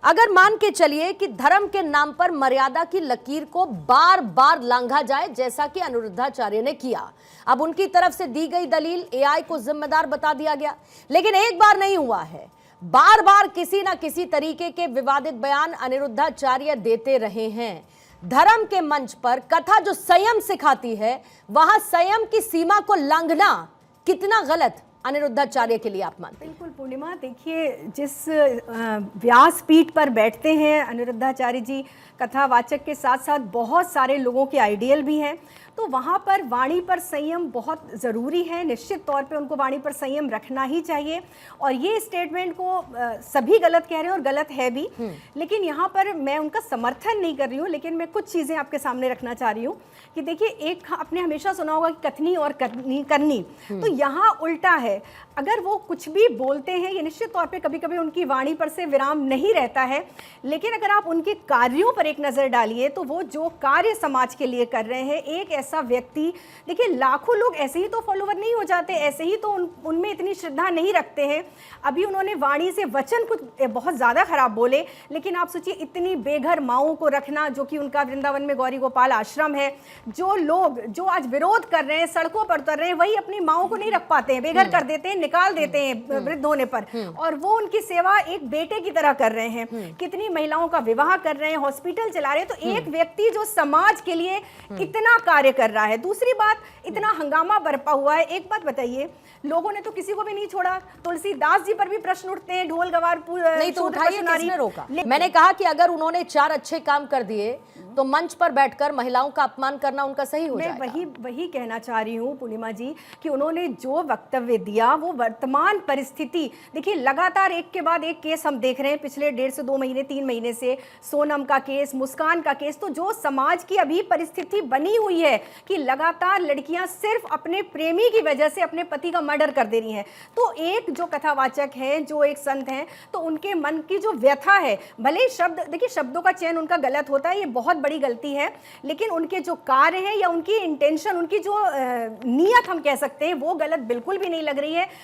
अगर मान के चलिए कि धर्म के नाम पर मर्यादा की लकीर को बार बार लांघा जाए, जैसा कि अनिरुद्धाचार्य ने किया। अब उनकी तरफ से दी गई दलील एआई को जिम्मेदार बता दिया गया, लेकिन एक बार नहीं हुआ है, बार बार किसी ना किसी तरीके के विवादित बयान अनिरुद्धाचार्य देते रहे हैं। धर्म के मंच पर कथा जो संयम सिखाती है, वहां संयम की सीमा को लांघना कितना गलत अनिरुद्धाचार्य के लिए आप मानते हैं? बिल्कुल पूर्णिमा, देखिए जिस व्यासपीठ पर बैठते हैं अनिरुद्धाचार्य जी, कथावाचक के साथ साथ बहुत सारे लोगों के आइडियल भी हैं, तो वहाँ पर वाणी पर संयम बहुत ज़रूरी है। निश्चित तौर पे उनको वाणी पर संयम रखना ही चाहिए। और ये स्टेटमेंट को सभी गलत कह रहे हैं और गलत है भी, लेकिन यहाँ पर मैं उनका समर्थन नहीं कर रही हूँ, लेकिन मैं कुछ चीज़ें आपके सामने रखना चाह रही हूँ कि देखिए, एक आपने हमेशा सुना होगा कि कथनी और करनी, तो यहाँ उल्टा है। अगर वो कुछ भी बोलते हैं, ये निश्चित तौर पे कभी कभी उनकी वाणी पर से विराम नहीं रहता है, लेकिन अगर आप उनके कार्यों पर एक नज़र डालिए तो वो जो कार्य समाज के लिए कर रहे हैं, एक ऐसा व्यक्ति, देखिए लाखों लोग ऐसे ही तो फॉलोवर नहीं हो जाते, ऐसे ही तो उनमें इतनी श्रद्धा नहीं रखते हैं। अभी उन्होंने वाणी से वचन कुछ बहुत ज़्यादा खराब बोले, लेकिन आप सोचिए इतनी बेघर माओं को रखना, जो कि उनका वृंदावन में गौरी गोपाल आश्रम है। जो लोग जो आज विरोध कर रहे हैं, सड़कों पर उतर रहे हैं, वही अपनी माओं को नहीं रख पाते हैं, बेघर कर देते हैं, निकाल देते हैं वृद्ध होने पर, और वो उनकी सेवा एक बेटे की तरह कर रहे हैं। कितनी महिलाओं का विवाह कर रहे हैं, हॉस्पिटल चला रहे हैं। तो एक व्यक्ति जो समाज के लिए इतना कार्य कर रहा है, दूसरी बात इतना हंगामा बरपा हुआ है। एक बात बताइए, लोगों ने तो किसी को भी नहीं छोड़ा, तुलसीदास जी पर भी प्रश्न उठते हैं, ढोल गवार नहीं तो उठाइए, किसने रोका? मैंने कहा कि अगर उन्होंने 4 अच्छे काम कर दिए तो मंच पर बैठकर महिलाओं का अपमान करना उनका सही हो जाएगा। मैं वही कहना चाह रही हूँ पूर्णिमा जी कि उन्होंने जो वक्तव्य दिया वो वर्तमान परिस्थिति, देखिए लगातार एक के बाद एक केस हम देख रहे हैं पिछले 1.5 से 2 महीने 3 महीने से, सोनम का केस, मुस्कान का केस। तो जो समाज की अभी परिस्थिति बनी हुई है कि लगातार लड़कियां सिर्फ अपने प्रेमी की वजह से अपने पति का मर्डर कर दे रही हैं, तो एक जो कथावाचक हैं, जो एक संत हैं, तो उनके मन की जो व्यथा है, भले शब्द, देखिए शब्दों का चयन उनका गलत होता है, ये बहुत बड़ी गलती है, लेकिन उनके जो कार्य हैं या उनकी इंटेंशन, उनकी जो नीयत हम कह सकते हैं, वो गलत बिल्कुल भी नहीं लग रही है।